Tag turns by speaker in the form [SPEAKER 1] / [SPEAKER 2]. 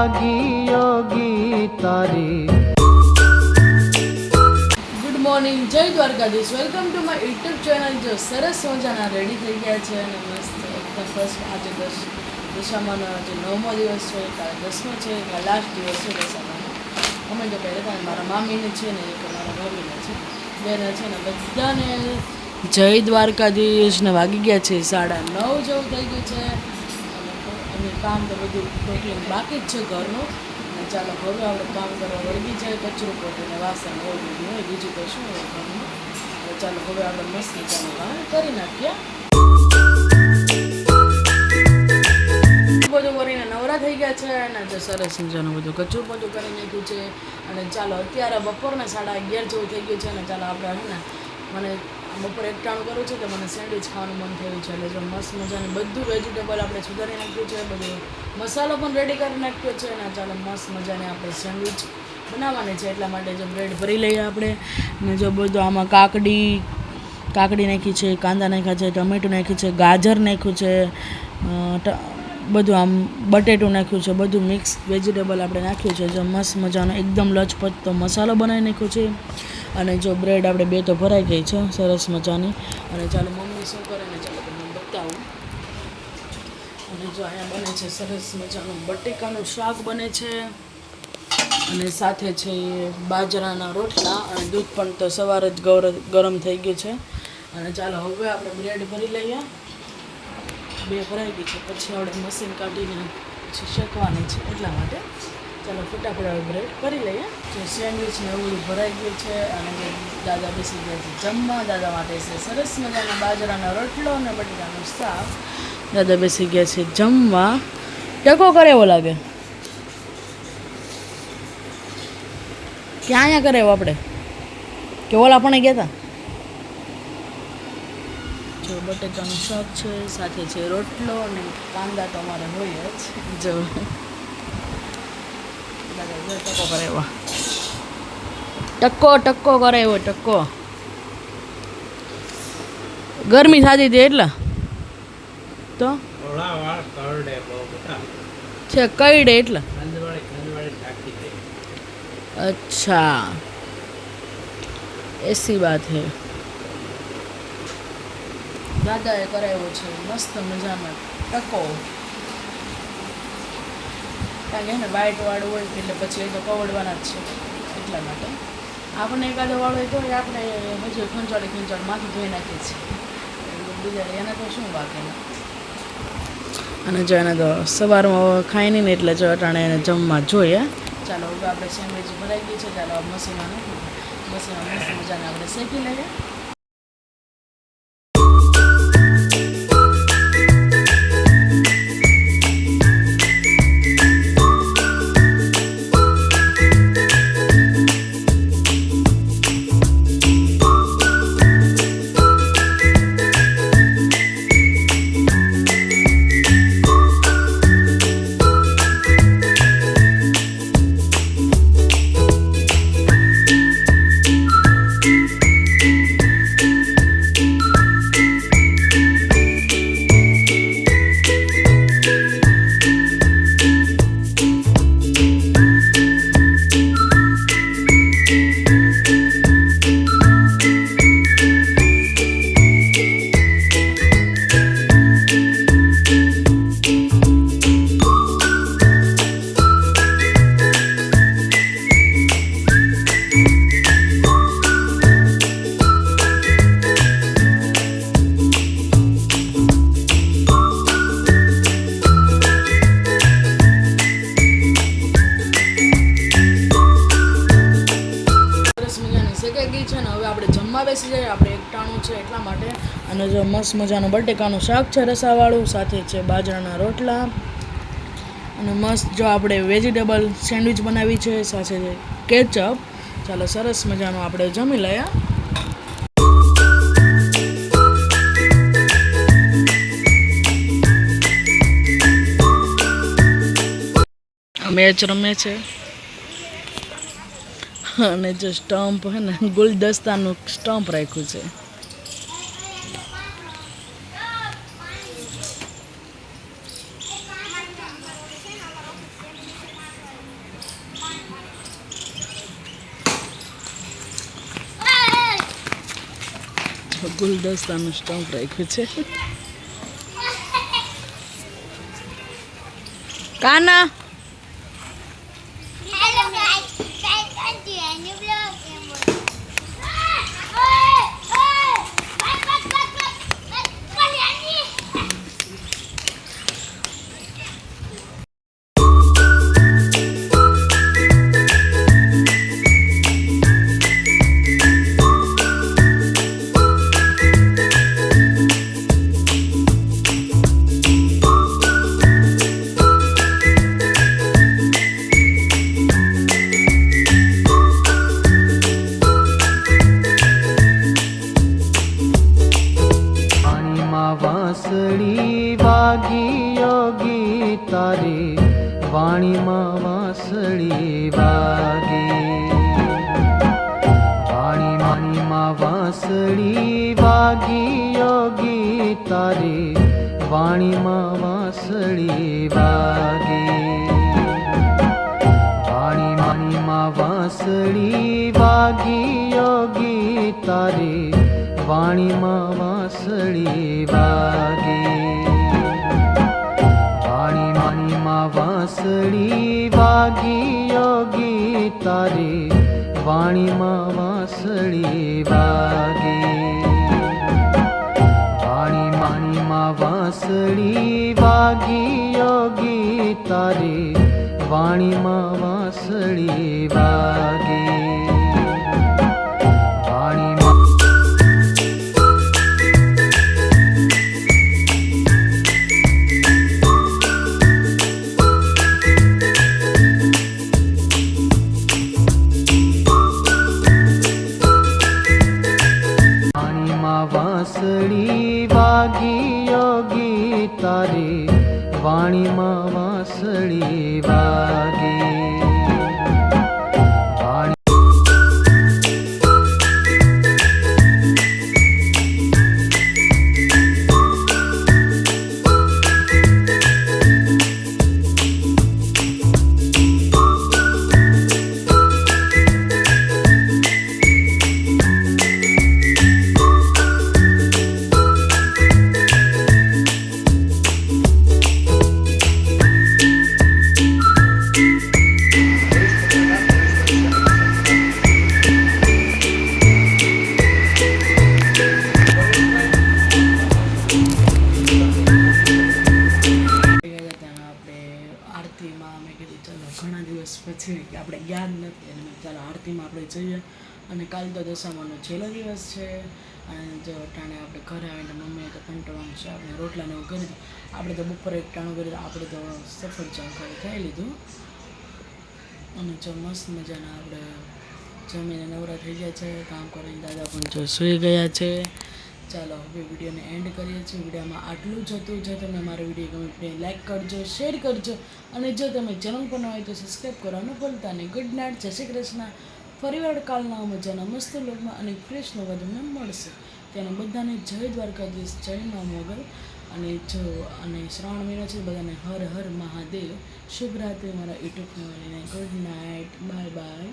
[SPEAKER 1] લાગી યોગી તારી.
[SPEAKER 2] Good morning, જય Dwarkadhish. Welcome to my YouTube channel. જો સરસ મજાના રેડી થઈ ગયા છે અને મસ્ત એકદમ ફર્સ્ટ. આજે દશામાનો જે 9મો દિવસ છે, કાલે 10મો છે, કાલે લાસ્ટ દિવસ છે દશામાનો. અમે તો પહેલાં મારા મામીને છે ને એક મારા ભાભીને છે, બેને છે ને બધાને જય દ્વારકાધીશ. ને વાગી ગયા છે 9:30 જેવું થઈ ગયું છે અને કામ તો બધું ટોટલી બાકી જ છે ઘરનું. અને ચાલો હવે આપણે કામ કરવા વળગી જાય. કચરું પોતું ને વાસણ એવું બધું હોય, બીજું તો શું હોય ઘરનું. તો ચાલો હવે આપણે મસ્ત મજાનું કામ કરી નાખીએ. બધું કરીને નવરા થઈ ગયા છે અને જો સરસ મજાનું બધું કચરું પોતું કરી નાખ્યું છે. અને ચાલો અત્યારે બપોરના 11:30 જેવું થઈ ગયું છે. અને ચાલો આપણે છે ને મને બપોરે એકટાણું કરવું છે તો મને સેન્ડવિચ ખાવાનું મન થયું છે. એટલે જો મસ્ત મજાનું બધું વેજીટેબલ આપણે સુધારી નાખ્યું છે, બધું મસાલો પણ રેડી કરી નાખ્યો છે. અને ચાલો મસ્ત મજાની આપણે સેન્ડવિચ બનાવવાની છે, એટલા માટે જો બ્રેડ ભરી લઈએ આપણે. અને જો બધું આમાં કાકડી નાખી છે, કાંદા નાખ્યા છે, ટમેટું નાખ્યું છે, ગાજર નાખ્યું છે, બધું આમ બટેટું નાખ્યું છે, બધું મિક્સ વેજીટેબલ આપણે નાખ્યું છે. જો મસ્ત મજાનો એકદમ લચપચતો મસાલો બનાવી નાખ્યો છે. અને જો બ્રેડ આપણે 2 તો ભરાઈ ગઈ છે સરસ મજાની. અને ચાલો મમ્મી શું કરે ને ચાલો તમને બતાવું. અને જો અહીંયા બને છે સરસ મજાનું બટેકાનું શાક બને છે અને સાથે છે બાજરાના રોટલા અને દૂધ પણ તો સવારે જ ગરમ થઈ ગયું છે. અને ચાલો હવે આપણે બ્રેડ ભરી લઈએ. 2 ભરાઈ ગઈ છે, પછી આપણે મશીન કાઢીને પછી શેકવાની છે, એટલા માટે ચાલો ફટાફટ હવે બ્રેડ કરી લઈએ. જે સેન્ડવિચ ને એવું ભરાઈ ગયું છે. અને દાદા બેસી ગયા છે જમવા. દાદા માટે છે સરસ મજાના બાજરાના રોટલો અને બટેટાનું શાક. દાદા બેસી ગયા છે જમવા. ટકો કરે એવો લાગે. ક્યાં અહીંયા કરે એવો આપણે કે ઓલા પણ ગયા હતા. જો બટેકાનું શાક છે, સાથે છે રોટલો અને કાંદા તો અમારે હોય જ. જો ટકો કરે એવો, ટકો કરે એવો ટકો. ગરમી થતી હતી એટલે તો છે કઈડે એટલે. અચ્છા, એસી બાત હે. દાદાએ કરાવ્યો છે મસ્ત મજાનો ટકો. કારણ કે ને વાઈટ વાળું હોય એટલે પછી એ તો કવડવાના જ છે, એટલા માટે આપણે એકાદો વાળો હોય તો આપણે હજુ ખંચાડી માથું ધોઈ નાખીએ છીએ. બીજા એને તો શું બાકી. અને જો એને તો સવારમાં ખાઈ નહીં ને એટલે જો અટાણે એને જમવા જોઈએ. ચાલો હવે આપણે સેન્ડવિચ ભરાઈ ગઈ છે. ચાલો મશીનમાં મસ્ત મજાને આપણે શેકી લઈએ. બેસી જાય આપણે એકટાણું છે એટલા માટે. અને જો મસ્ત મજાનું બટેકાનું શાક છે રસાવાળું, સાથે છે બાજરાના રોટલા અને મસ્ત જો આપણે વેજીટેબલ સેન્ડવિચ બનાવી છે, સાથે છે કેચઅપ. ચાલો સરસ મજાનું આપણે જમી લઈએ. મેચ રમે છે અને જે સ્ટમ્પ હે ને ગુલદસ્તાનું સ્ટમ્પ રાખ્યું છે. ગુલદસ્તાનું સ્ટમ્પ રાખ્યું છે. કાના
[SPEAKER 3] Hello guys, welcome to a new vlog.
[SPEAKER 1] વાણીમાં વાંસળી વાગી યોગી તારી વાણીમાં વાંસળી વાગી વાણીમાં વાંસળી વાગી યોગી તારી વાણીમાં વાંસળી વાગી વાણીમાં વાંસળી વાગી યોગી તારી વાણીમાં વાંસળી વાગી વાણીમાં વાંસળી વાગી યોગી તારી વાણીમાં વાંસળી વાગી વાણીમાં વાંસળી વાગી યોગી તારી વાણીમાં વાંસળી વાગી વાણીમાં વાંસળી વાગી યોગી તારી વાણીમાં વાંસળી વાગી
[SPEAKER 2] આરતીમાં મેં કીધું ચાલો ઘણા દિવસ પછી કે આપણે યાદ નથી અને મેં ચાલો આરતીમાં આપણે જઈએ. અને કાલ તો દશામાનો છેલ્લો દિવસ છે અને જો ટાણે આપણે ઘરે આવીને મમ્મીએ તો કંટાળવાનું છે આપણે રોટલાને એવું કરી દીધું. આપણે તો બપોરે એક ટાણું કરી આપણે તો સફરજન ખાઈ લીધું અને જો મસ્ત મજાના આપણે જમીને નવરા થઈ ગયા છે. કામ કરીને દાદા પણ જો સૂઈ ગયા છે. ચાલો હવે વિડીયોને એન્ડ કરીએ છીએ. વિડીયોમાં આટલું જ હતું. જો તમને મારો વિડીયો ગમે પ્લીઝ લાઇક કરજો, શેર કરજો અને જો તમે ચેનલ પર ન હોય તો સબસ્ક્રાઈબ કરવાનું ભૂલતા નહીં. ગુડ નાઇટ, જય શ્રી કૃષ્ણ. ફરીવાર કાલના મજાના મસ્ત લોગમાં અને ફ્રેશ નવા તમને મળશે. તેને બધાને જય દ્વારકાધીશ, જય મા મોગલ. અને જો અને શ્રાવણ મહિનો છે બધાને હર હર મહાદેવ. શુભ રાત્રિ મારા યુટ્યુબ ફેમિલીને. Good night, bye bye.